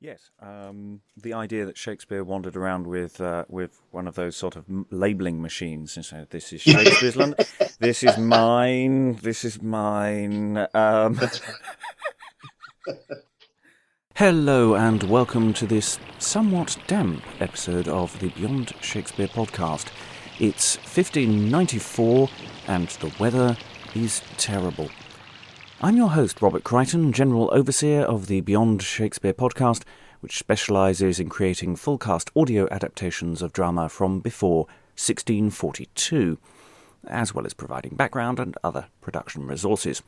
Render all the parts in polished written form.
Yes, the idea that Shakespeare wandered around with one of those sort of labelling machines and said, "This is Shakespeare's London. This is mine. This is mine." That's Hello and welcome to this somewhat damp episode of the Beyond Shakespeare podcast. It's 1594 and the weather is terrible. I'm your host, Robert Crighton, General Overseer of the Beyond Shakespeare podcast, which specialises in creating full-cast audio adaptations of drama from before 1642, as well as providing background and other production resources.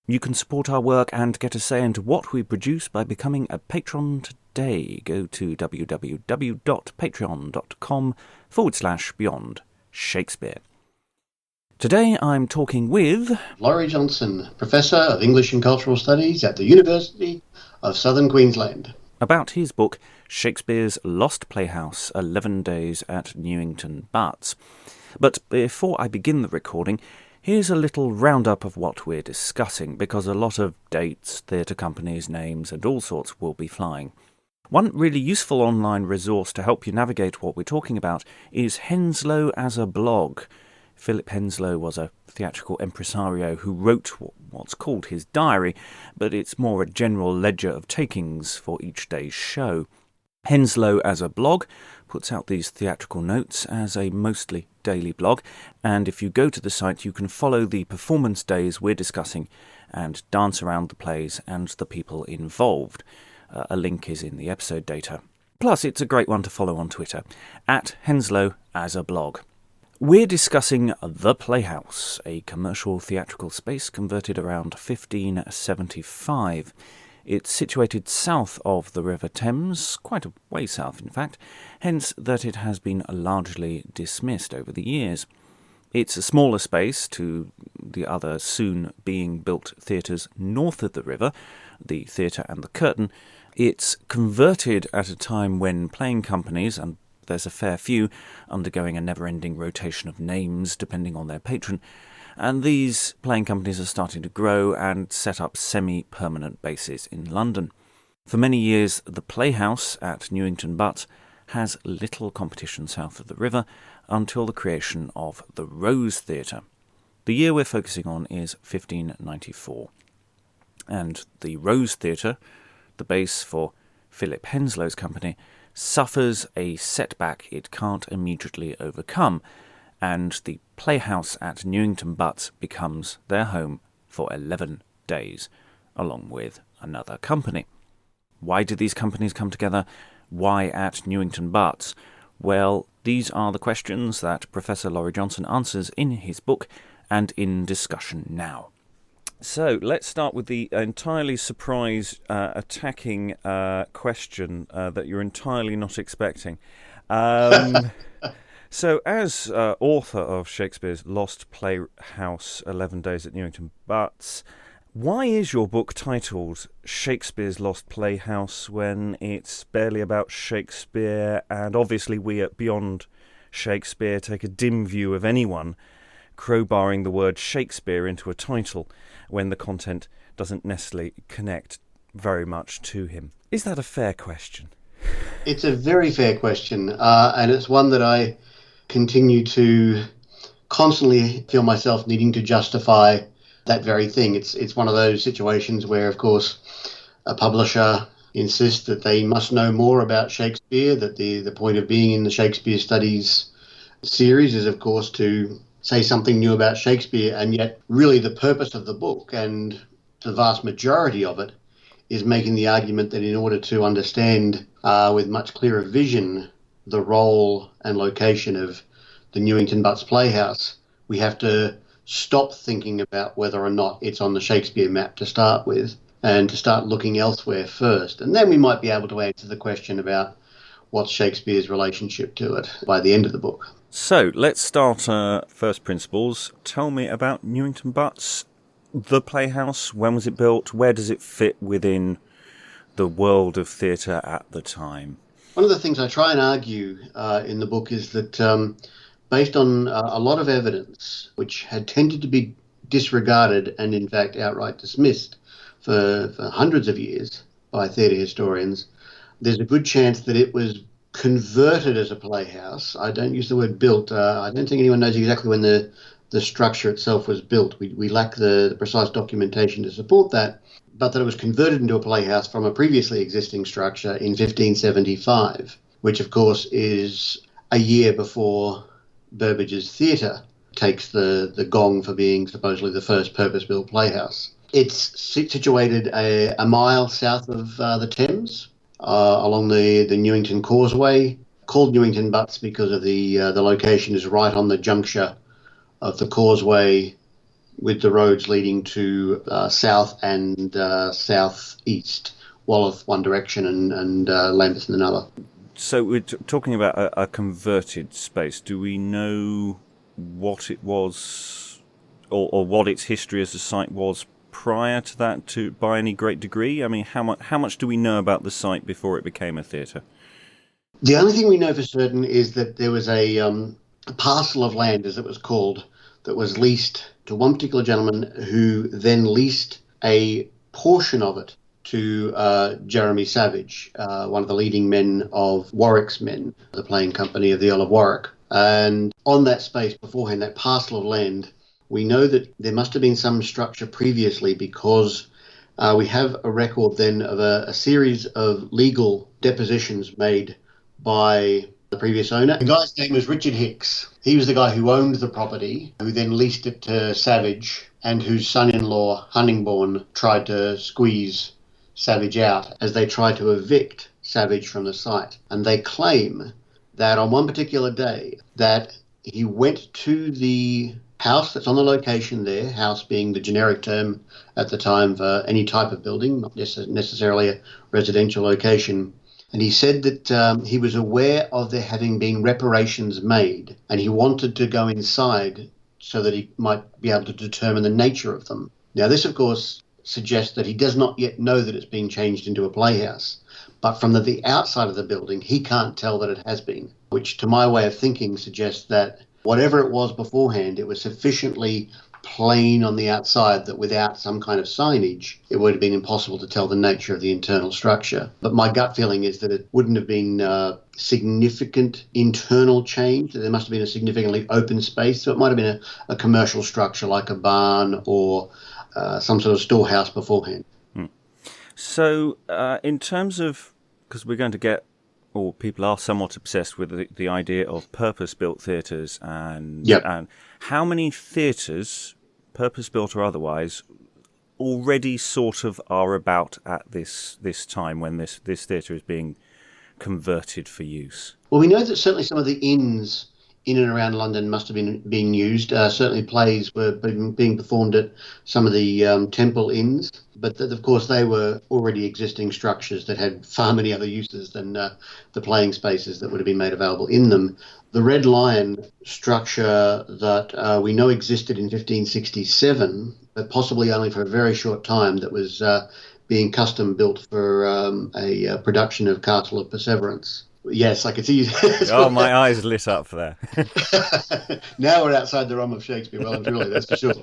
You can support our work and get a say into what we produce by becoming a patron today. Go to www.patreon.com/Beyond Shakespeare. Today I'm talking with Laurie Johnson, Professor of English and Cultural Studies at the University of Southern Queensland. about his book Shakespeare's Lost Playhouse, 11 Days at Newington Butts. But before I begin the recording, here's a little roundup of what we're discussing, because a lot of dates, theatre companies, names and all sorts will be flying. One really useful online resource to help you navigate what we're talking about is Henslow as a blog. Philip Henslow was a theatrical impresario who wrote what's called his diary, but it's more a general ledger of takings for each day's show. Henslow as a blog puts out these theatrical notes as a mostly daily blog, and if you go to the site you can follow the performance days we're discussing and dance around the plays and the people involved. A link is in the episode data. Plus, it's a great one to follow on Twitter, at Henslow as a blog. We're discussing The Playhouse, a commercial theatrical space converted around 1575. It's situated south of the River Thames, quite a way south in fact, hence that it has been largely dismissed over the years. It's a smaller space to the other soon-being-built theatres north of the river, the Theatre and the Curtain. It's converted at a time when playing companies, and there's a fair few, undergoing a never-ending rotation of names depending on their patron, and these playing companies are starting to grow and set up semi-permanent bases in London. For many years, the Playhouse at Newington Butts has little competition south of the river until the creation of the Rose Theatre. The year we're focusing on is 1594. And the Rose Theatre, the base for Philip Henslow's company, suffers a setback it can't immediately overcome, and the Playhouse at Newington Butts becomes their home for 11 days, along with another company. Why did these companies come together? Why at Newington Butts? Well, these are the questions that Professor Laurie Johnson answers in his book and in discussion now. So, let's start with the entirely surprise, attacking question that you're entirely not expecting. So, as author of Shakespeare's Lost Playhouse, 11 Days at Newington Butts, why is your book titled Shakespeare's Lost Playhouse when it's barely about Shakespeare, and obviously we at Beyond Shakespeare take a dim view of anyone crowbarring the word Shakespeare into a title when the content doesn't necessarily connect very much to him? Is that a fair question? It's a very fair question, and it's one that I continue to constantly feel myself needing to justify that very thing. It's one of those situations where, of course, a publisher insists that they must know more about Shakespeare, that the point of being in the Shakespeare Studies series is, of course, to say something new about Shakespeare, and yet really the purpose of the book, and the vast majority of it, is making the argument that in order to understand with much clearer vision the role and location of the Newington Butts Playhouse, we have to stop thinking about whether or not it's on the Shakespeare map to start with, and to start looking elsewhere first. And then we might be able to answer the question about what's Shakespeare's relationship to it by the end of the book. So, let's start first principles. Tell me about Newington Butts, the Playhouse. When was it built? Where does it fit within the world of theatre at the time? One of the things I try and argue in the book is that based on a lot of evidence which had tended to be disregarded and in fact outright dismissed for hundreds of years by theatre historians, there's a good chance that it was converted as a playhouse. I don't use the word built. I don't think anyone knows exactly when the structure itself was built. We lack the precise documentation to support that, but that it was converted into a playhouse from a previously existing structure in 1575, which of course is a year before Burbage's theatre takes the gong for being supposedly the first purpose-built playhouse. It's situated a mile south of the Thames, along the Newington Causeway, called Newington Butts because of the location is right on the juncture of the causeway with the roads leading to south and southeast, Walworth one direction and Lambeth in another. So we're talking about a converted space. Do we know what it was or what its history as a site was prior to that, by any great degree? I mean, how much do we know about the site before it became a theatre? The only thing we know for certain is that there was a parcel of land, as it was called, that was leased to one particular gentleman who then leased a portion of it to Jeremy Savage, one of the leading men of Warwick's Men, the playing company of the Earl of Warwick. And on that space beforehand, that parcel of land, we know that there must have been some structure previously because we have a record then of a series of legal depositions made by the previous owner. The guy's name was Richard Hicks. He was the guy who owned the property, who then leased it to Savage, and whose son-in-law, Hollingbourne, tried to squeeze Savage out as they tried to evict Savage from the site. And they claim that on one particular day that he went to the house that's on the location there, house being the generic term at the time for any type of building, not necessarily a residential location. And he said that he was aware of there having been reparations made, and he wanted to go inside so that he might be able to determine the nature of them. Now, this, of course, suggests that he does not yet know that it's been changed into a playhouse. But from the outside of the building, he can't tell that it has been, which to my way of thinking suggests that whatever it was beforehand, it was sufficiently plain on the outside that without some kind of signage, it would have been impossible to tell the nature of the internal structure. But my gut feeling is that it wouldn't have been significant internal change, that there must have been a significantly open space. So it might have been a commercial structure like a barn or some sort of storehouse beforehand. So in terms of, because we're going to get, or people are somewhat obsessed with the idea of purpose-built theatres, and how many theatres, purpose-built or otherwise, already sort of are about at this time when this theatre is being converted for use? Well, we know that certainly some of the inns in and around London must have been being used. Certainly plays were being performed at some of the Temple inns, but of course they were already existing structures that had far many other uses than the playing spaces that would have been made available in them. The Red Lion structure that we know existed in 1567, but possibly only for a very short time, that was being custom built for a production of Castle of Perseverance. Yes, I could see you. Oh, my eyes lit up for that. Now we're outside the realm of Shakespeare, well and truly, that's for sure.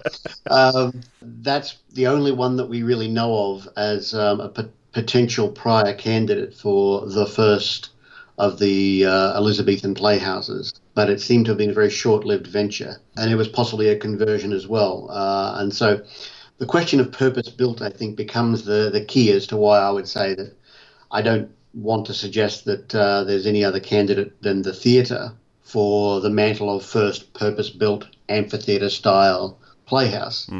That's the only one that we really know of as a potential prior candidate for the first of the Elizabethan playhouses, but it seemed to have been a very short-lived venture, and it was possibly a conversion as well. And so the question of purpose-built, I think, becomes the key as to why I would say that I don't want to suggest that there's any other candidate than the theatre for the mantle of first purpose-built amphitheatre-style playhouse.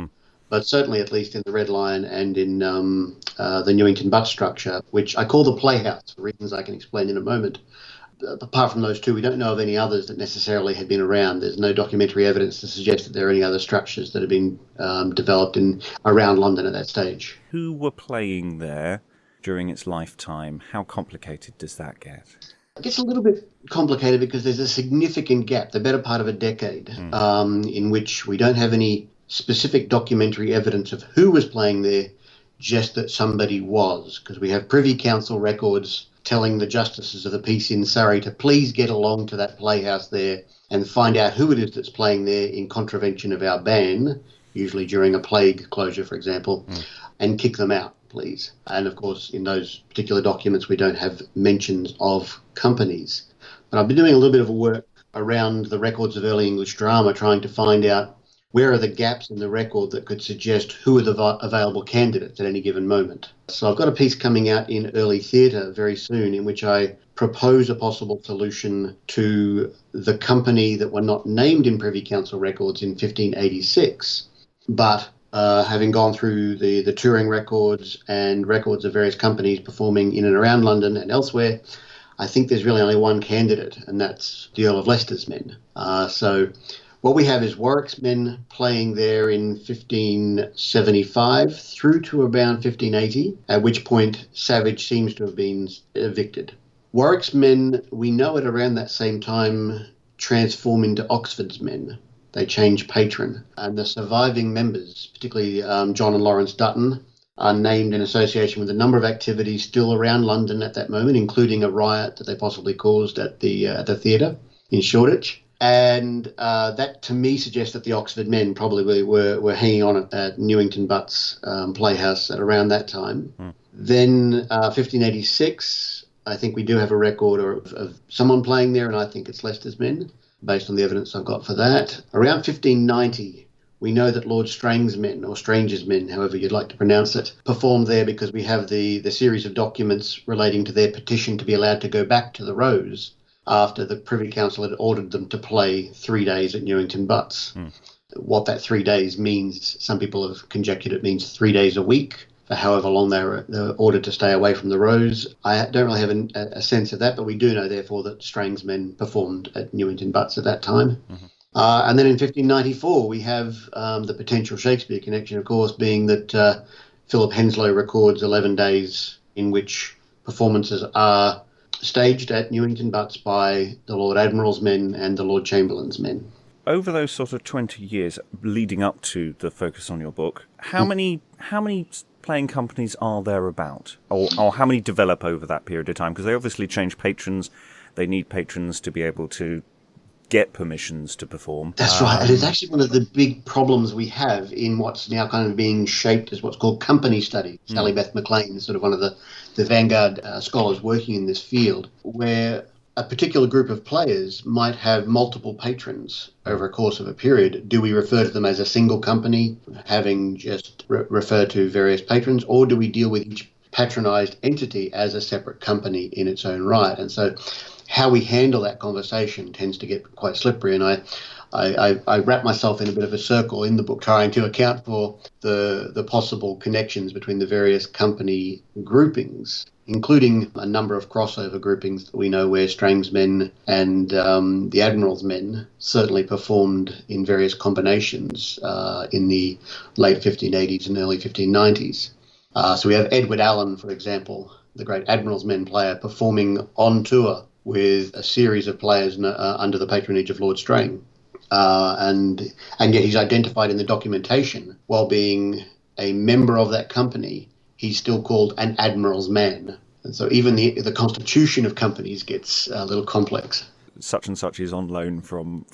But certainly at least in the Red Lion and in the Newington Butts structure, which I call the Playhouse for reasons I can explain in a moment. Apart from those two, we don't know of any others that necessarily had been around. There's no documentary evidence to suggest that there are any other structures that have been developed around London at that stage. Who were playing there during its lifetime? How complicated does that get? It gets a little bit complicated because there's a significant gap, the better part of a decade, in which we don't have any specific documentary evidence of who was playing there, just that somebody was, because we have Privy Council records telling the justices of the peace in Surrey to please get along to that playhouse there and find out who it is that's playing there in contravention of our ban, usually during a plague closure, for example, and kick them out, please. And of course, in those particular documents, we don't have mentions of companies. But I've been doing a little bit of work around the records of early English drama, trying to find out where are the gaps in the record that could suggest who are the available candidates at any given moment. So I've got a piece coming out in early theatre very soon in which I propose a possible solution to the company that were not named in Privy Council records in 1586, but having gone through the touring records and records of various companies performing in and around London and elsewhere, I think there's really only one candidate, and that's the Earl of Leicester's men. So what we have is Warwick's men playing there in 1575 through to around 1580, at which point Savage seems to have been evicted. Warwick's men, we know at around that same time, transform into Oxford's men. They change patron. And the surviving members, particularly John and Lawrence Dutton, are named in association with a number of activities still around London at that moment, including a riot that they possibly caused at the theatre in Shoreditch. And that, to me, suggests that the Oxford men probably were hanging on at Newington Butts Playhouse at around that time. Then 1586, I think we do have a record of someone playing there, and I think it's Leicester's men, based on the evidence I've got for that. Around 1590, we know that Lord Strang's men, or Strange's men, however you'd like to pronounce it, performed there because we have the series of documents relating to their petition to be allowed to go back to the Rose after the Privy Council had ordered them to play 3 days at Newington Butts. What that 3 days means, some people have conjectured it means 3 days a week, for however long they were ordered to stay away from the Rose. I don't really have a sense of that, but we do know, therefore, that Strang's men performed at Newington Butts at that time. And then in 1594, we have the potential Shakespeare connection, of course, being that Philip Henslow records 11 days in which performances are staged at Newington Butts by the Lord Admiral's men and the Lord Chamberlain's men. Over those sort of 20 years leading up to the focus on your book, how many playing companies are there about? Or how many develop over that period of time? Because they obviously change patrons. They need patrons to be able to get permissions to perform. That's right. And it's actually one of the big problems we have in what's now kind of being shaped as what's called company study. Sally Beth McLean is sort of one of the vanguard scholars working in this field, where a particular group of players might have multiple patrons over a course of a period. Do we refer to them as a single company, having just referred to various patrons, or do we deal with each patronised entity as a separate company in its own right? And so how we handle that conversation tends to get quite slippery, and I wrap myself in a bit of a circle in the book trying to account for the possible connections between the various company groupings, including a number of crossover groupings that we know where Strang's men and the Admiral's men certainly performed in various combinations in the late 1580s and early 1590s. So we have Edward Allen, for example, the great Admiral's men player, performing on tour with a series of players under the patronage of Lord Strang. And yet he's identified in the documentation, while being a member of that company, he's still called an Admiral's man. And so even the constitution of companies gets a little complex. Such and such is on loan from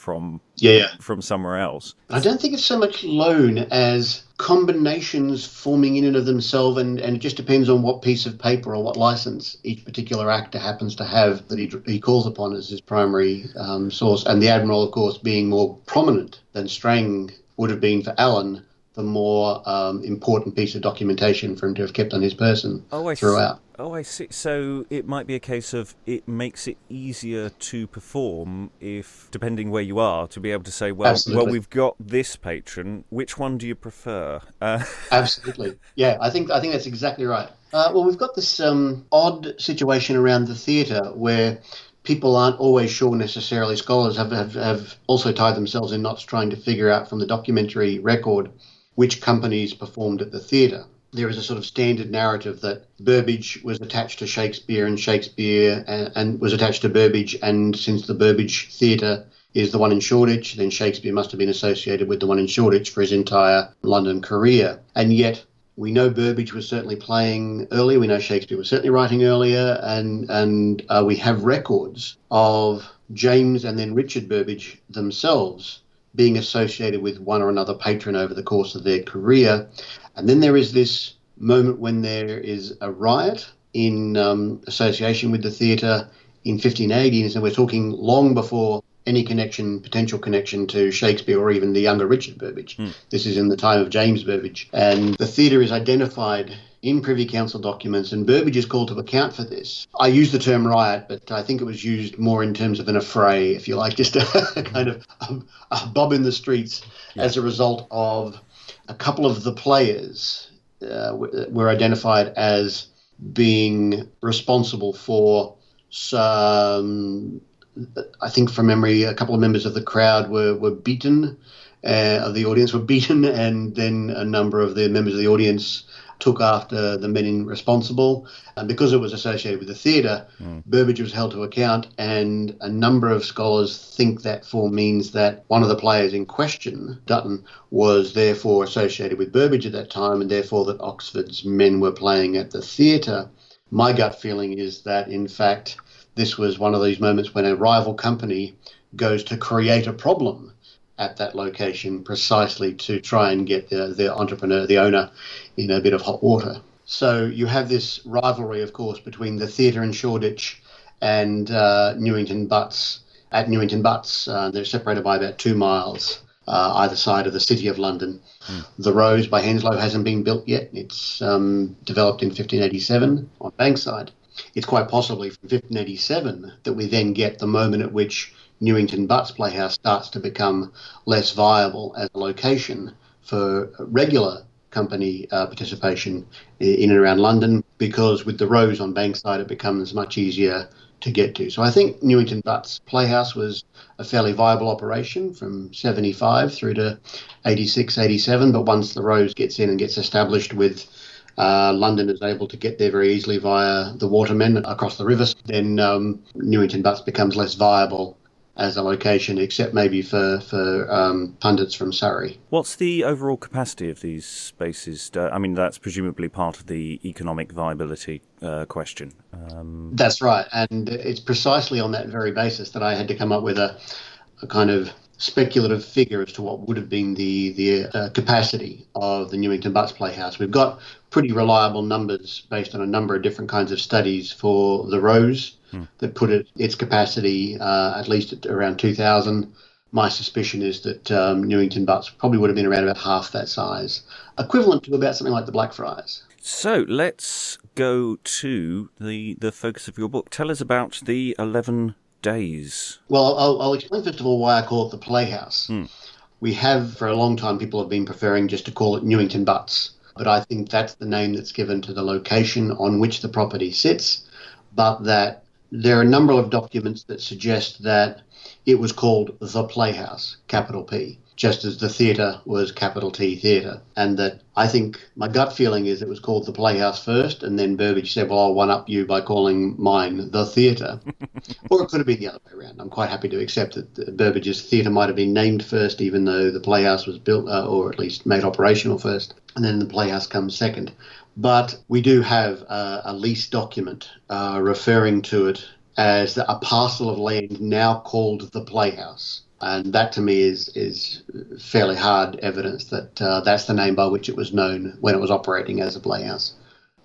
somewhere else. I don't think it's so much loan as combinations forming in and of themselves, and it just depends on what piece of paper or what license each particular actor happens to have that he calls upon as his primary source. And the Admiral, of course, being more prominent than Strang would have been for Allen, the more important piece of documentation for him to have kept on his person throughout. I see. So it might be a case of it makes it easier to perform if, depending where you are, to be able to say, well, we've got this patron. Which one do you prefer? Absolutely. Yeah, I think that's exactly right. Well, we've got this odd situation around the theatre where people aren't always sure necessarily. Scholars have also tied themselves in knots trying to figure out from the documentary record which companies performed at the theatre. There is a sort of standard narrative that Burbage was attached to Shakespeare and Shakespeare and was attached to Burbage, and since the Burbage Theatre is the one in Shoreditch, then Shakespeare must have been associated with the one in Shoreditch for his entire London career. And yet we know Burbage was certainly playing earlier, we know Shakespeare was certainly writing earlier, and we have records of James and then Richard Burbage themselves being associated with one or another patron over the course of their career. And then there is this moment when there is a riot in association with the theatre in 1580, and so we're talking long before any potential connection to Shakespeare or even the younger Richard Burbage. This is in the time of James Burbage. And the theatre is identified in Privy Council documents, and Burbage is called to account for this. I use the term riot, but I think it was used more in terms of an affray, if you like, just a kind of a bob in the streets as a result of a couple of the players were identified as being responsible for some, I think from memory, a couple of members of the crowd were beaten, of the audience were beaten, and then a number of the members of the audience took after the men responsible. And because it was associated with the theatre, Burbage was held to account, and a number of scholars think that means that one of the players in question, Dutton, was therefore associated with Burbage at that time, and therefore that Oxford's men were playing at the theatre. My gut feeling is that, in fact, this was one of these moments when a rival company goes to create a problem at that location precisely to try and get the entrepreneur, the owner, in a bit of hot water. So you have this rivalry, of course, between the theatre in Shoreditch and Newington Butts. At Newington Butts, they're separated by about 2 miles either side of the city of London. The Rose by Henslow hasn't been built yet. It's developed in 1587 on Bankside. It's quite possibly from 1587 that we then get the moment at which Newington Butts Playhouse starts to become less viable as a location for regular company participation in and around London, because with the Rose on Bankside it becomes much easier to get to. So I think Newington Butts Playhouse was a fairly viable operation from 75 through to 86, 87, but once the Rose gets in and gets established with London is able to get there very easily via the watermen across the rivers, then Newington Butts becomes less viable as a location, except maybe for pundits from Surrey. What's the overall capacity of these spaces? I mean, that's presumably part of the economic viability question. That's right, and it's precisely on that very basis that I had to come up with a kind of speculative figure as to what would have been the capacity of the Newington Butts Playhouse. We've got pretty reliable numbers based on a number of different kinds of studies for the Rose that put its capacity at least at around 2,000. My suspicion is that Newington Butts probably would have been around about half that size, equivalent to about something like the Blackfriars. So let's go to the focus of your book. Tell us about the 11 days. Well, I'll explain first of all why I call it the Playhouse. We have, for a long time, people have been preferring just to call it Newington Butts, but I think that's the name that's given to the location on which the property sits, but that there are a number of documents that suggest that it was called the Playhouse, capital P, just as the theatre was capital T theatre, and that I think my gut feeling is it was called the Playhouse first, and then Burbage said, well, I'll one-up you by calling mine the theatre. Or it could have been the other way around. I'm quite happy to accept that Burbage's theatre might have been named first, even though the Playhouse was built, or at least made operational first, and then the Playhouse comes second. But we do have a lease document referring to it as a parcel of land now called the Playhouse. And that to me is fairly hard evidence that that's the name by which it was known when it was operating as a playhouse.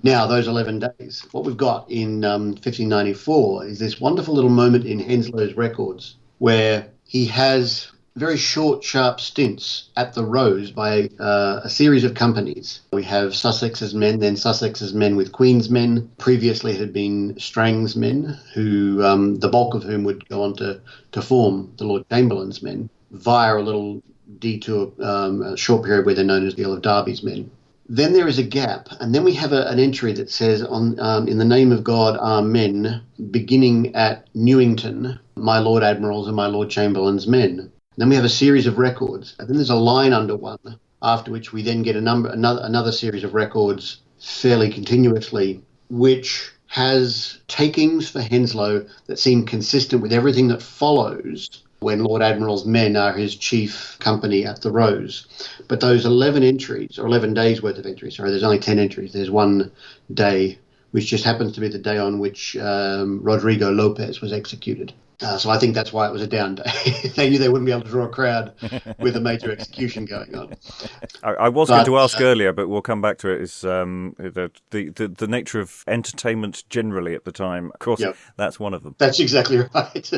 Now, those 11 days, what we've got in 1594 is this wonderful little moment in Henslow's records where he has very short, sharp stints at the Rose by a series of companies. We have Sussex's men, then Sussex's men with Queen's men. Previously it had been Strang's men, who the bulk of whom would go on to form the Lord Chamberlain's men, via a little detour, a short period where they're known as the Earl of Derby's men. Then there is a gap, and then we have an entry that says, in the name of God, Amen, beginning at Newington, my Lord Admiral's and my Lord Chamberlain's men. Then we have a series of records, and then there's a line under one, after which we then get another series of records fairly continuously, which has takings for Henslow that seem consistent with everything that follows when Lord Admiral's men are his chief company at the Rose. But those 11 entries, or 11 days worth of entries, sorry, there's only 10 entries. There's one day, which just happens to be the day on which Rodrigo Lopez was executed. So I think that's why it was a down day. They knew they wouldn't be able to draw a crowd with a major execution going on. I was going to ask earlier, but we'll come back to it, is the nature of entertainment generally at the time. Of course, that's one of them. That's exactly right.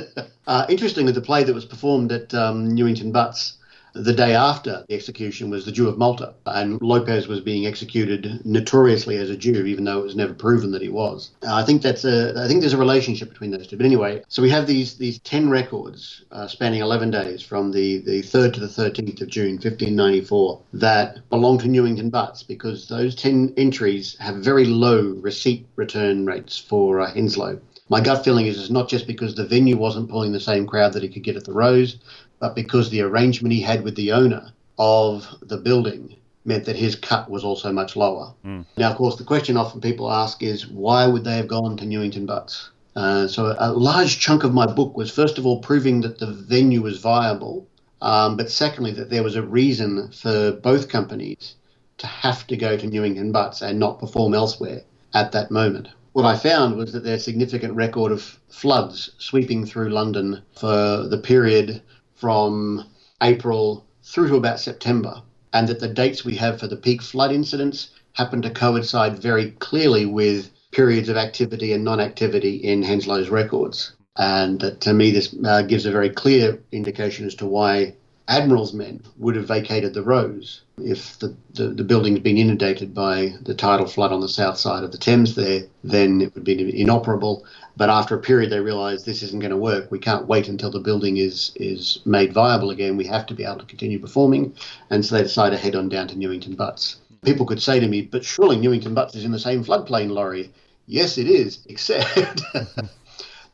Interestingly, the play that was performed at Newington Butts the day after the execution was The Jew of Malta, and Lopez was being executed notoriously as a Jew, even though it was never proven that he was. I think there's a relationship between those two. But anyway, so we have these 10 records spanning 11 days from the 3rd to the 13th of June, 1594, that belong to Newington Butts, because those 10 entries have very low receipt return rates for Henslow. My gut feeling is it's not just because the venue wasn't pulling the same crowd that he could get at the Rose, but because the arrangement he had with the owner of the building meant that his cut was also much lower. Now, of course, the question often people ask is, why would they have gone to Newington Butts? So a large chunk of my book was, first of all, proving that the venue was viable, but secondly, that there was a reason for both companies to have to go to Newington Butts and not perform elsewhere at that moment. What I found was that there's significant record of floods sweeping through London for the period from April through to about September, and that the dates we have for the peak flood incidents happen to coincide very clearly with periods of activity and non-activity in Henslow's records. And to me, this gives a very clear indication as to why Admiral's men would have vacated the Rose if the building's been inundated by the tidal flood on the south side of the Thames there. Then it would be inoperable. But after a period, they realised this isn't going to work. We can't wait until the building is made viable again. We have to be able to continue performing. And so they decided to head on down to Newington Butts. People could say to me, but surely Newington Butts is in the same floodplain, Laurie. Yes, it is, except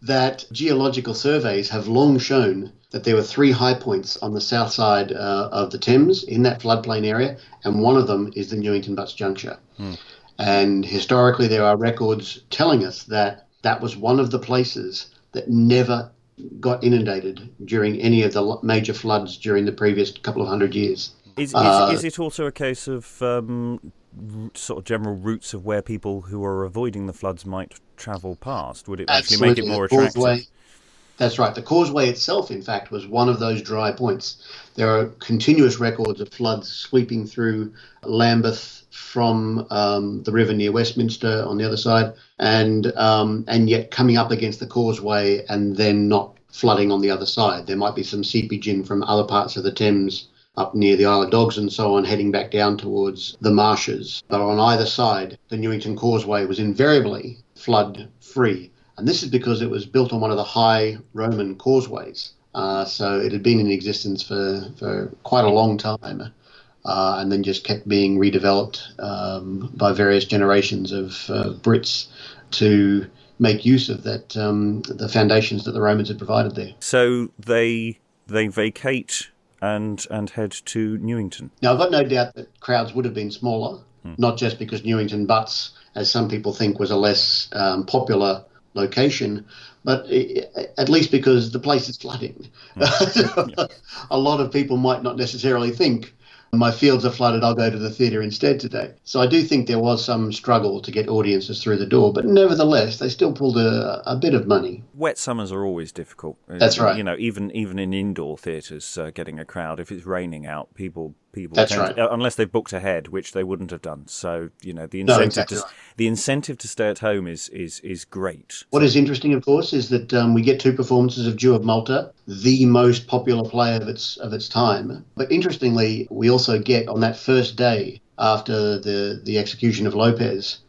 that geological surveys have long shown that there were 3 high points on the south side of the Thames in that floodplain area, and one of them is the Newington Butts juncture. And historically, there are records telling us that that was one of the places that never got inundated during any of the major floods during the previous couple of hundred years. Is it also a case of sort of general routes of where people who are avoiding the floods might travel past? Would it actually make it more attractive? That's right. The causeway itself, in fact, was one of those dry points. There are continuous records of floods sweeping through Lambeth from the river near Westminster on the other side, and yet coming up against the causeway and then not flooding on the other side. There might be some seepage in from other parts of the Thames up near the Isle of Dogs and so on, heading back down towards the marshes. But on either side, the Newington Causeway was invariably flood-free. And this is because it was built on one of the high Roman causeways. So it had been in existence for quite a long time, and then just kept being redeveloped by various generations of Brits to make use of that the foundations that the Romans had provided there. So they vacate and head to Newington. Now, I've got no doubt that crowds would have been smaller, not just because Newington Butts, as some people think, was a less popular location, but at least because the place is flooding. A lot of people might not necessarily think, my fields are flooded, I'll go to the theatre instead today. So I do think there was some struggle to get audiences through the door, but nevertheless, they still pulled a bit of money. Wet summers are always difficult. That's right. You know, even in indoor theatres, getting a crowd, if it's raining out, people That's right. Unless they've booked ahead, which they wouldn't have done. So, you know, the incentive to stay at home is great. What is interesting, of course, is that we get 2 performances of Jew of Malta, the most popular play of its time. But interestingly, we also get on that first day after the execution of Lopez,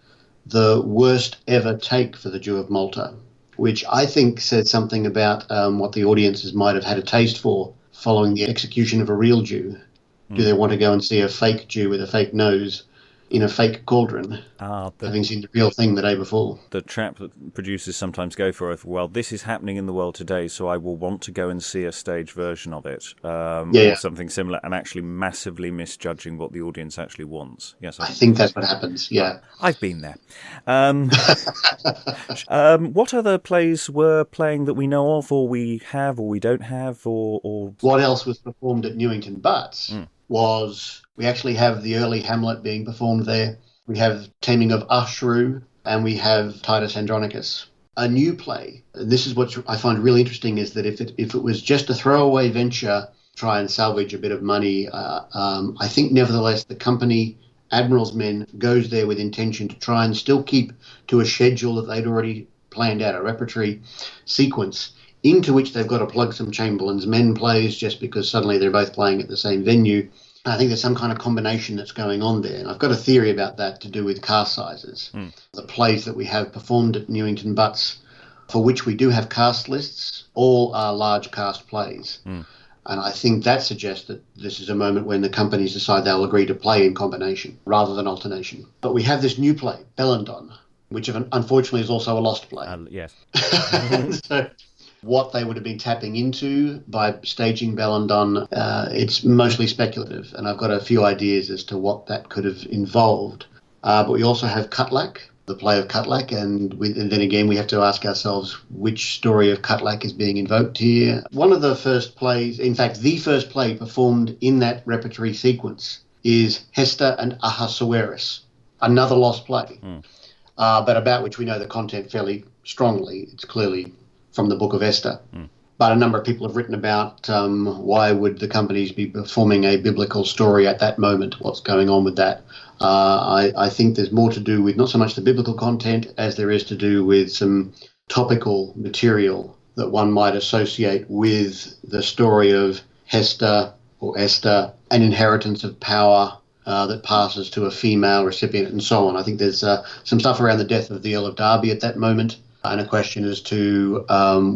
the worst ever take for the Jew of Malta, which I think said something about what the audiences might have had a taste for following the execution of a real Jew. Do they want to go and see a fake Jew with a fake nose in a fake cauldron, having seen the real thing the day before? The trap that producers sometimes go for, well, this is happening in the world today, so I will want to go and see a stage version of it, or something similar, and actually massively misjudging what the audience actually wants. Yes, I think that's what happens, yeah. I've been there. What other plays were playing that we know of, or we have, or we don't have, or... What else was performed at Newington Butts was, we actually have the early Hamlet being performed there. We have Taming of Ashru, and we have Titus Andronicus. a new play. And this is what I find really interesting, is that if it was just a throwaway venture, try and salvage a bit of money, I think nevertheless the company, Admiral's Men, goes there with intention to try and still keep to a schedule that they'd already planned out, a repertory sequence into which they've got to plug some Chamberlain's Men plays just because suddenly they're both playing at the same venue. I think there's some kind of combination that's going on there. And I've got a theory about that to do with cast sizes. The plays that we have performed at Newington Butts, for which we do have cast lists, all are large cast plays. And I think that suggests that this is a moment when the companies decide they'll agree to play in combination rather than alternation. But we have this new play, Bellandon, which unfortunately is also a lost play. Yes. So what they would have been tapping into by staging Bellandon, it's mostly speculative, and I've got a few ideas as to what that could have involved. But we also have Cutlack, the play of Cutlack, and then again we have to ask ourselves which story of Cutlack is being invoked here. One of the first plays, in fact the first play performed in that repertory sequence, is Hester and Ahasuerus, another lost play, but about which we know the content fairly strongly. It's clearly from the Book of Esther. But a number of people have written about why would the companies be performing a biblical story at that moment, what's going on with that. I think there's more to do with not so much the biblical content as there is to do with some topical material that one might associate with the story of Hester or Esther, an inheritance of power that passes to a female recipient and so on. I think there's some stuff around the death of the Earl of Derby at that moment, and a question as to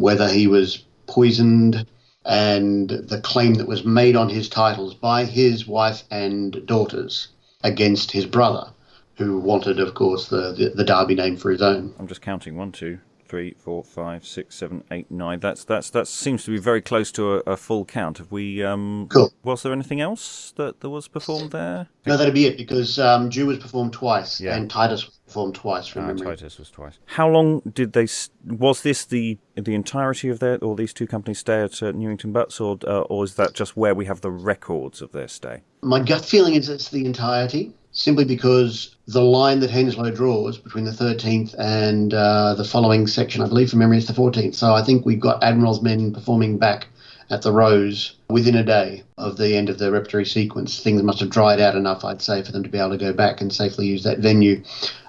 whether he was poisoned, and the claim that was made on his titles by his wife and daughters against his brother, who wanted, of course, the Derby name for his own. I'm just counting 1, 2, 3, 4, 5, 6, 7, 8, 9. That seems to be very close to a full count. Have we? Cool. Was there anything else that was performed there? No, that'd be it, because Jew was performed twice, and Titus was performed twice from memory. Titus was twice. How long did they? Was this the entirety of their, or these two companies stay at Newington Butts, or is that just where we have the records of their stay? My gut feeling is it's the entirety, simply because the line that Henslow draws between the 13th and the following section, I believe from memory, is the 14th. So I think we've got Admiral's Men performing back at the Rose within a day of the end of the repertory sequence. Things must have dried out enough, I'd say, for them to be able to go back and safely use that venue.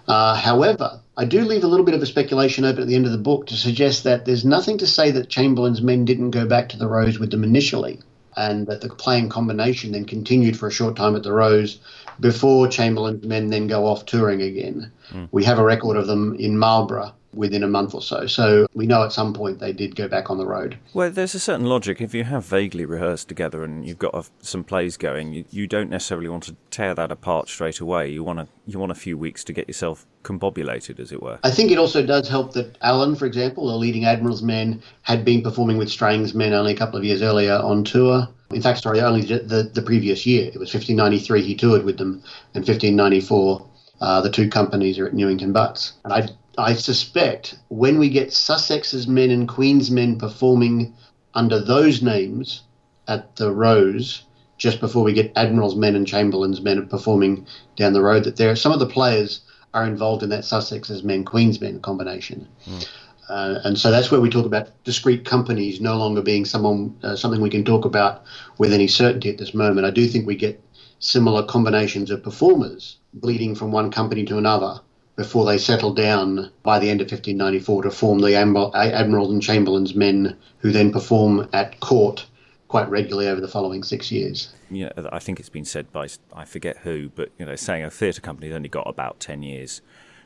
However, I do leave a little bit of a speculation open at the end of the book to suggest that there's nothing to say that Chamberlain's Men didn't go back to the Rose with them initially, and that the playing combination then continued for a short time at the Rose before Chamberlain's Men then go off touring again. We have a record of them in Marlborough within a month or so. So we know at some point they did go back on the road. Well, there's a certain logic. If you have vaguely rehearsed together and you've got some plays going, you don't necessarily want to tear that apart straight away. You want a few weeks to get yourself combobulated, as it were. I think it also does help that Alan, for example, the leading Admiral's Men, had been performing with Strang's Men only a couple of years earlier on tour. In fact, only the previous year. It was 1593 he toured with them, and 1594 the two companies are at Newington Butts. And I suspect when we get Sussex's Men and Queen's Men performing under those names at the Rose, just before we get Admiral's Men and Chamberlain's Men performing down the road, that there some of the players are involved in that Sussex's Men, Queen's Men combination. And so that's where we talk about discrete companies no longer being something we can talk about with any certainty at this moment. I do think we get similar combinations of performers bleeding from one company to another before they settle down by the end of 1594 to form the Admiral and Chamberlain's Men, who then perform at court quite regularly over the following 6 years. Yeah, I think it's been said by, I forget who, but saying a theatre company's only got about 10 years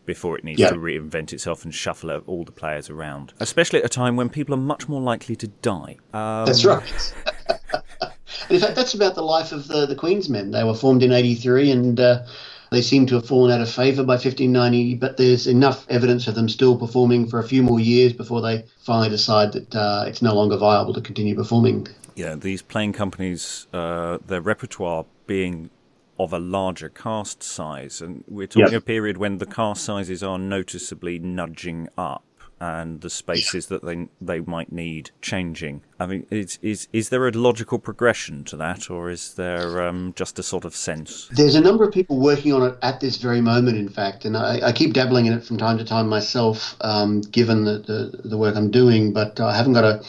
before it needs to reinvent itself and shuffle all the players around, especially at a time when people are much more likely to die. That's right. In fact, that's about the life of the Queen's Men. They were formed in 83 and they seem to have fallen out of favour by 1590, but there's enough evidence of them still performing for a few more years before they finally decide that it's no longer viable to continue performing. Yeah, these playing companies, their repertoire being of a larger cast size, and we're talking a period when the cast sizes are noticeably nudging up. and the spaces that they might need changing. I mean, is there a logical progression to that, or is there just a sort of sense? There's a number of people working on it at this very moment, in fact, and I keep dabbling in it from time to time myself, given the work I'm doing, but I haven't got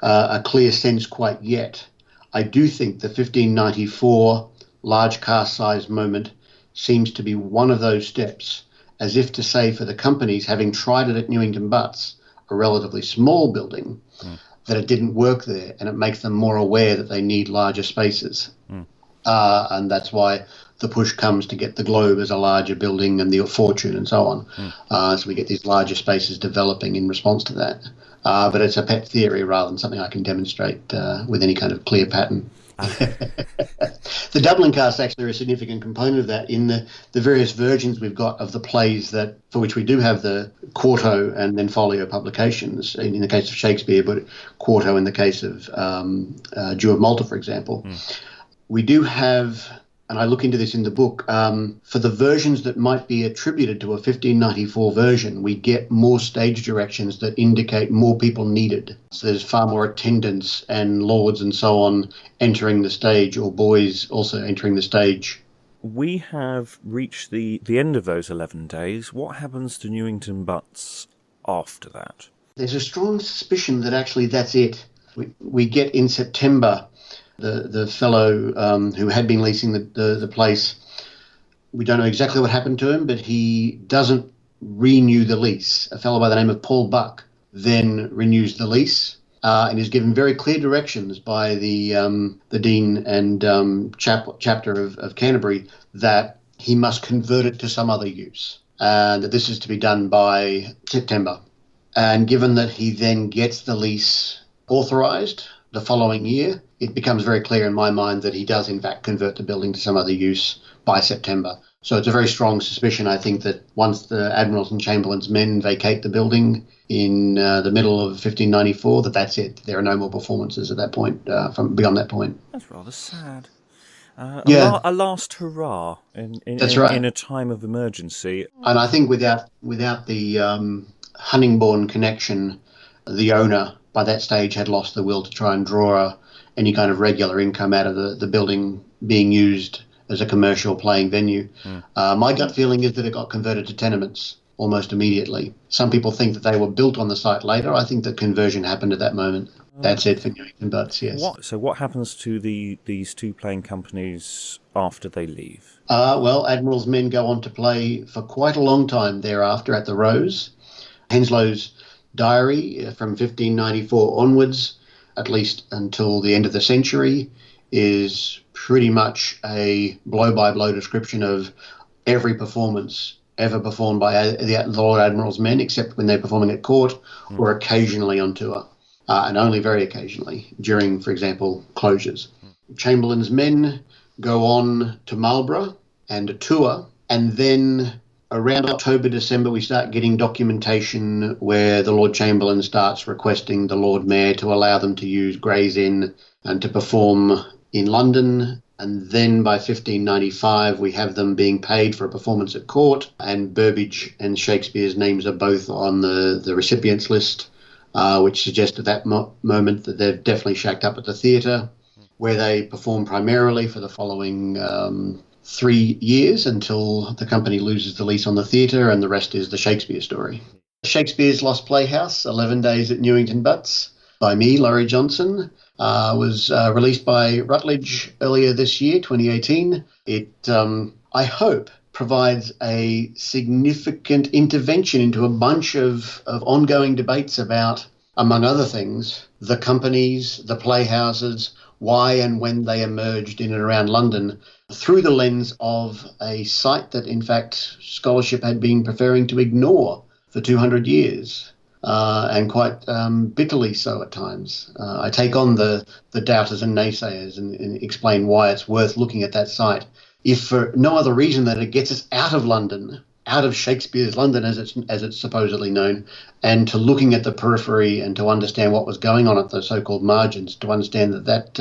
a clear sense quite yet. I do think the 1594 large cast size moment seems to be one of those steps, as if to say for the companies, having tried it at Newington Butts, a relatively small building, that it didn't work there, and it makes them more aware that they need larger spaces. And that's why the push comes to get the Globe as a larger building and the Fortune and so on. So we get these larger spaces developing in response to that. But it's a pet theory rather than something I can demonstrate with any kind of clear pattern. The Dublin cast actually are a significant component of that in the various versions we've got of the plays that for which we do have the quarto and then folio publications in the case of Shakespeare, but quarto in the case of Jew of Malta, for example. We do have, and I look into this in the book, for the versions that might be attributed to a 1594 version, we get more stage directions that indicate more people needed. So there's far more attendants and lords and so on entering the stage, or boys also entering the stage. We have reached the end of those 11 days. What happens to Newington Butts after that? There's a strong suspicion that actually that's it. We get in September the fellow who had been leasing the place. We don't know exactly what happened to him, but he doesn't renew the lease. A fellow by the name of Paul Buck then renews the lease and is given very clear directions by the dean and chapter of Canterbury that he must convert it to some other use, and that this is to be done by September. And given that he then gets the lease authorised the following year, it becomes very clear in my mind that he does in fact convert the building to some other use by September. So it's a very strong suspicion, I think, that once the Admirals and Chamberlain's men vacate the building in the middle of 1594, that's it. There are no more performances at that point, from beyond that point. That's rather sad. Yeah. A last hurrah That's right. In a time of emergency. And I think without the Huntingbourne connection, the owner by that stage had lost the will to try and draw any kind of regular income out of the building being used as a commercial playing venue. My gut feeling is that it got converted to tenements almost immediately. Some people think that they were built on the site later. I think that conversion happened at that moment. That's it for Newington Butts, yes. So what happens to these two playing companies after they leave? Well, Admiral's men go on to play for quite a long time thereafter at the Rose. Henslow's diary from 1594 onwards, at least until the end of the century, is pretty much a blow-by-blow description of every performance ever performed by the Lord Admiral's men, except when they're performing at court or occasionally on tour, and only very occasionally during, for example, closures. Chamberlain's men go on to Marlborough and a tour, and then around October, December, we start getting documentation where the Lord Chamberlain starts requesting the Lord Mayor to allow them to use Gray's Inn and to perform in London. And then by 1595, we have them being paid for a performance at court, and Burbage and Shakespeare's names are both on the recipients list, which suggests at that moment that they've definitely shacked up at the theatre, where they perform primarily for the following 3 years until the company loses the lease on the theatre, and the rest is the Shakespeare story. Shakespeare's Lost Playhouse, 11 Days at Newington Butts, by me, Laurie Johnson, was released by Routledge earlier this year, 2018. It, I hope, provides a significant intervention into a bunch of ongoing debates about, among other things, the companies, the playhouses, why and when they emerged in and around London, through the lens of a site that, in fact, scholarship had been preferring to ignore for 200 years, and quite bitterly so at times. I take on the doubters and naysayers and explain why it's worth looking at that site, if for no other reason than it gets us out of London, out of Shakespeare's London as it's supposedly known, and to looking at the periphery and to understand what was going on at the so-called margins, to understand that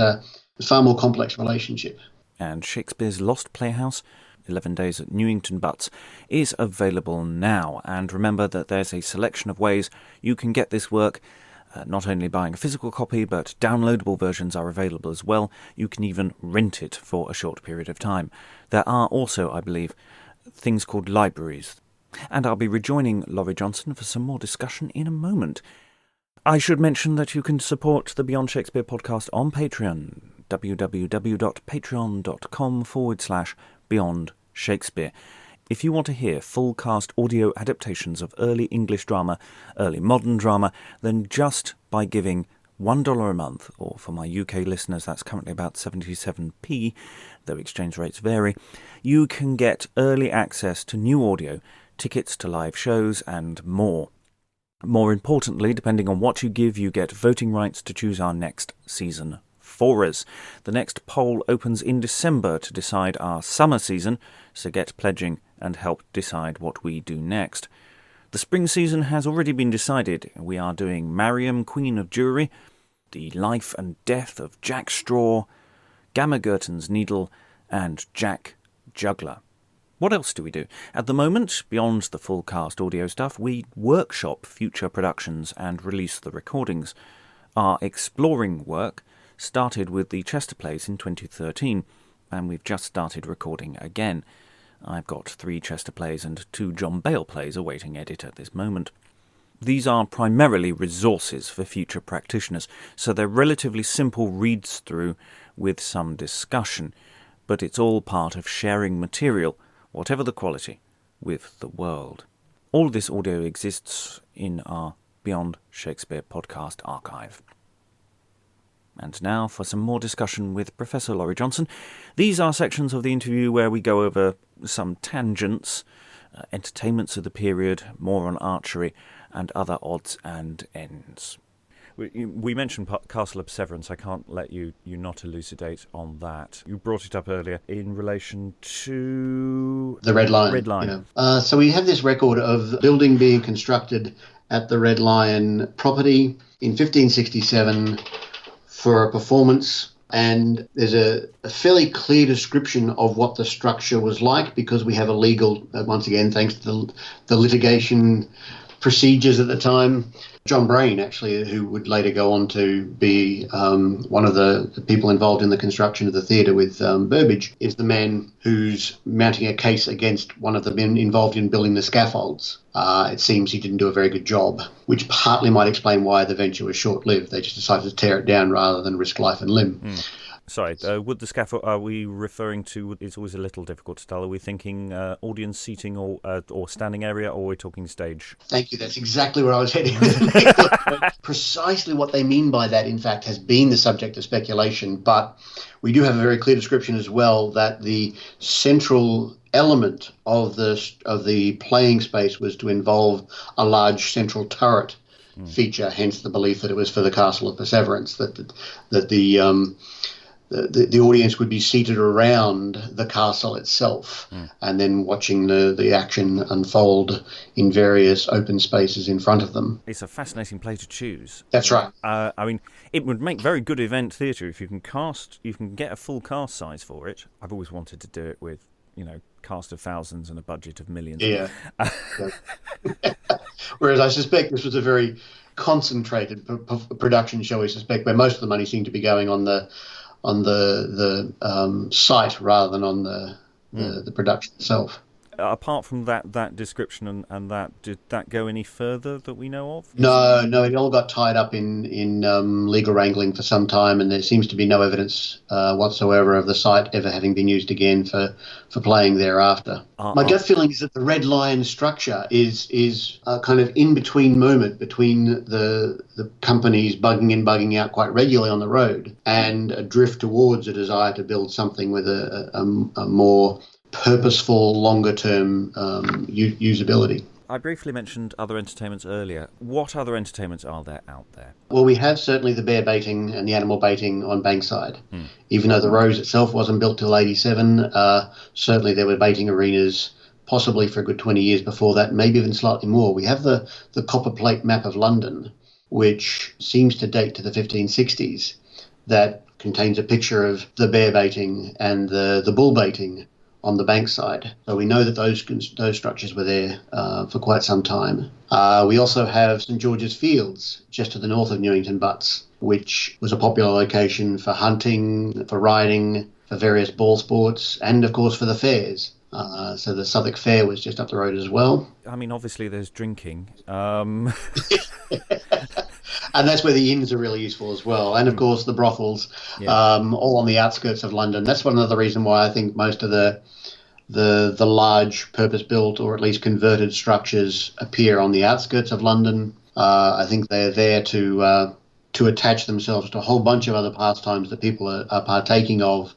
is a far more complex relationship. And Shakespeare's Lost Playhouse 11 Days at Newington Butts, is available now. And remember that there's a selection of ways you can get this work, not only buying a physical copy, but downloadable versions are available as well. You can even rent it for a short period of time. There are also, I believe, things called libraries. And I'll be rejoining Laurie Johnson for some more discussion in a moment. I should mention that you can support the Beyond Shakespeare podcast on Patreon, www.patreon.com/Beyond Shakespeare. If you want to hear full cast audio adaptations of early English drama, early modern drama, then just by giving $1 a month, or for my UK listeners that's currently about 77p, though exchange rates vary, you can get early access to new audio, tickets to live shows and more. More importantly, depending on what you give, you get voting rights to choose our next season for us. The next poll opens in December to decide our summer season, so get pledging and help decide what we do next. The spring season has already been decided. We are doing Mariam, Queen of Jewry, The Life and Death of Jack Straw, Gamma Gurton's Needle, and Jack Juggler. What else do we do? At the moment, beyond the full cast audio stuff, we workshop future productions and release the recordings. Our exploring work started with the Chester plays in 2013, and we've just started recording again. I've got 3 Chester plays and 2 John Bale plays awaiting edit at this moment. These are primarily resources for future practitioners, so they're relatively simple reads through with some discussion, but it's all part of sharing material, whatever the quality, with the world. All this audio exists in our Beyond Shakespeare podcast archive. And now for some more discussion with Professor Laurie Johnson. These are sections of the interview where we go over some tangents, entertainments of the period, more on archery, and other odds and ends. We mentioned Castle of Severance. I can't let you not elucidate on that. You brought it up earlier in relation to the Red Lion. Red Lion. Yeah. So we have this record of the building being constructed at the Red Lion property in 1567 for a performance, and there's a fairly clear description of what the structure was like, because we have a legal, once again, thanks to the litigation procedures at the time. John Brain, actually, who would later go on to be one of the people involved in the construction of the theatre with Burbage, is the man who's mounting a case against one of the men involved in building the scaffolds. It seems he didn't do a very good job, which partly might explain why the venture was short-lived. They just decided to tear it down rather than risk life and limb. Sorry, would the scaffold, are we referring to, it's always a little difficult to tell, are we thinking audience seating or standing area, or are we talking stage? Thank you, that's exactly where I was heading. Precisely what they mean by that, in fact, has been the subject of speculation, but we do have a very clear description as well that the central element of the playing space was to involve a large central turret feature, hence the belief that it was for the Castle of Perseverance, that the audience would be seated around the castle itself and then watching the action unfold in various open spaces in front of them. It's a fascinating play to choose. That's right. I mean, it would make very good event theatre if you can get a full cast size for it. I've always wanted to do it with, cast of thousands and a budget of millions. Yeah. Whereas I suspect this was a very concentrated production, shall we suspect, where most of the money seemed to be going on the site rather than on the production itself. Apart from that description and that, did that go any further that we know of? No, it all got tied up in legal wrangling for some time, and there seems to be no evidence whatsoever of the site ever having been used again for playing thereafter. My gut feeling is that the Red Lion structure is a kind of in-between moment between the companies bugging in, bugging out quite regularly on the road, and a drift towards a desire to build something with a more purposeful, longer-term usability. I briefly mentioned other entertainments earlier. What other entertainments are there out there? Well, we have certainly the bear baiting and the animal baiting on Bankside. Even though the Rose itself wasn't built till 87, certainly there were baiting arenas possibly for a good 20 years before that, maybe even slightly more. We have the copper plate map of London, which seems to date to the 1560s, that contains a picture of the bear baiting and the bull baiting on the bankside. So we know that those structures were there for quite some time. We also have St George's Fields, just to the north of Newington Butts, which was a popular location for hunting, for riding, for various ball sports, and of course for the fairs. So the Southwark Fair was just up the road as well. I mean, obviously there's drinking. And that's where the inns are really useful as well. And of course the brothels, all on the outskirts of London. That's one other reason why I think most of the large purpose-built or at least converted structures appear on the outskirts of London. I think they're there to attach themselves to a whole bunch of other pastimes that people are partaking of,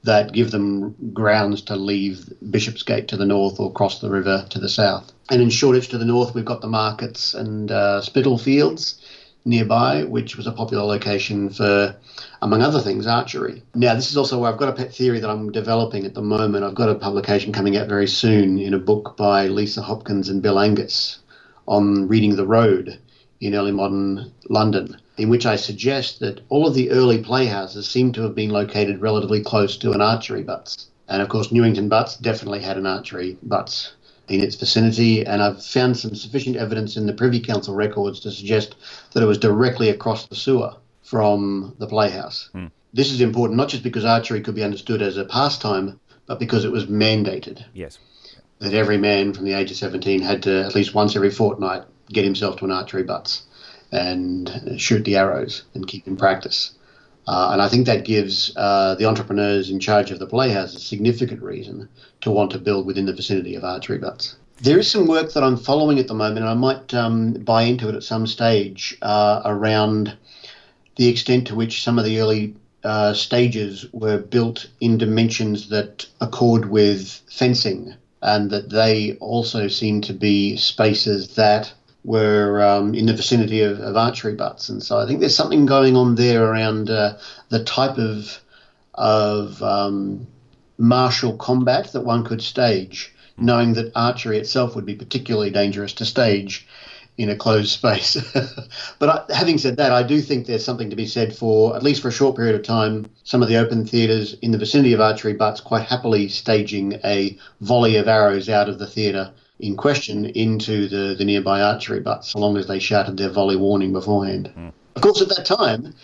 that give them grounds to leave Bishopsgate to the north or cross the river to the south. And in Shoreditch to the north, we've got the markets and Spitalfields nearby, which was a popular location for, among other things, archery. Now, this is also where I've got a pet theory that I'm developing at the moment. I've got a publication coming out very soon in a book by Lisa Hopkins and Bill Angus on reading the road in early modern London, in which I suggest that all of the early playhouses seem to have been located relatively close to an archery butts. And of course, Newington Butts definitely had an archery butts in its vicinity, and I've found some sufficient evidence in the Privy Council records to suggest that it was directly across the sewer from the playhouse. This is important not just because archery could be understood as a pastime, but because it was mandated. Yes. That every man from the age of 17 had to, at least once every fortnight, get himself to an archery butts and shoot the arrows and keep in practice. And I think that gives the entrepreneurs in charge of the playhouse a significant reason to want to build within the vicinity of archery butts. There is some work that I'm following at the moment, and I might buy into it at some stage, around the extent to which some of the early stages were built in dimensions that accord with fencing, and that they also seem to be spaces that were in the vicinity of archery butts. And so I think there's something going on there around the type of martial combat that one could stage, knowing that archery itself would be particularly dangerous to stage in a closed space. But having said that, I do think there's something to be said for, at least for a short period of time, some of the open theatres in the vicinity of archery butts quite happily staging a volley of arrows out of the theatre in question into the nearby archery butts, so long as they shouted their volley warning beforehand. Of course, at that time,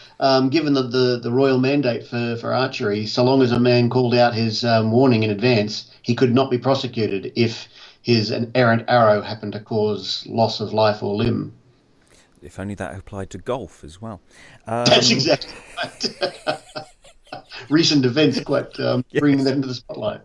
given the royal mandate for archery, so long as a man called out his warning in advance, he could not be prosecuted if an errant arrow happened to cause loss of life or limb. If only that applied to golf as well. That's exactly right. Recent events quite bringing that into the spotlight.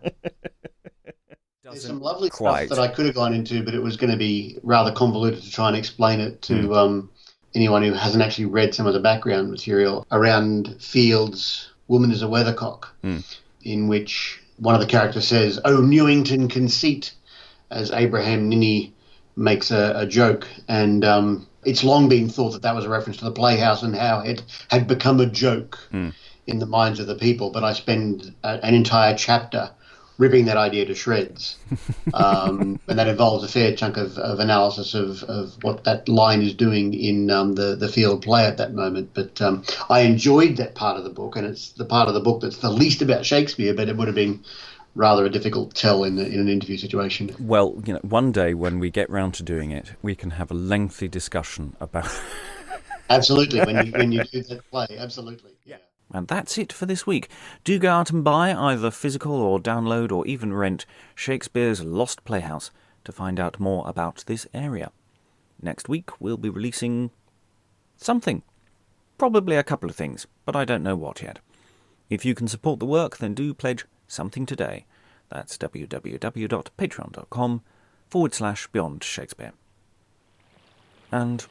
There's some lovely stuff that I could have gone into, but it was going to be rather convoluted to try and explain it to anyone who hasn't actually read some of the background material around Field's Woman is a Weathercock, in which one of the characters says, "Oh, Newington conceit," as Abraham Ninny makes a joke. And it's long been thought that was a reference to the Playhouse and how it had become a joke in the minds of the people. But I spend an entire chapter ripping that idea to shreds. And that involves a fair chunk of analysis of what that line is doing in the Field play at that moment. But I enjoyed that part of the book, and it's the part of the book that's the least about Shakespeare, but it would have been rather a difficult tell in an interview situation. Well, one day when we get round to doing it, we can have a lengthy discussion about... Absolutely, when you do that play, absolutely. Yeah. And that's it for this week. Do go out and buy, either physical or download or even rent, Shakespeare's Lost Playhouse to find out more about this area. Next week we'll be releasing something. Probably a couple of things, but I don't know what yet. If you can support the work, then do pledge something today. That's www.patreon.com/Beyond Shakespeare. And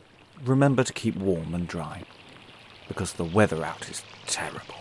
remember to keep warm and dry, because the weather out is terrible.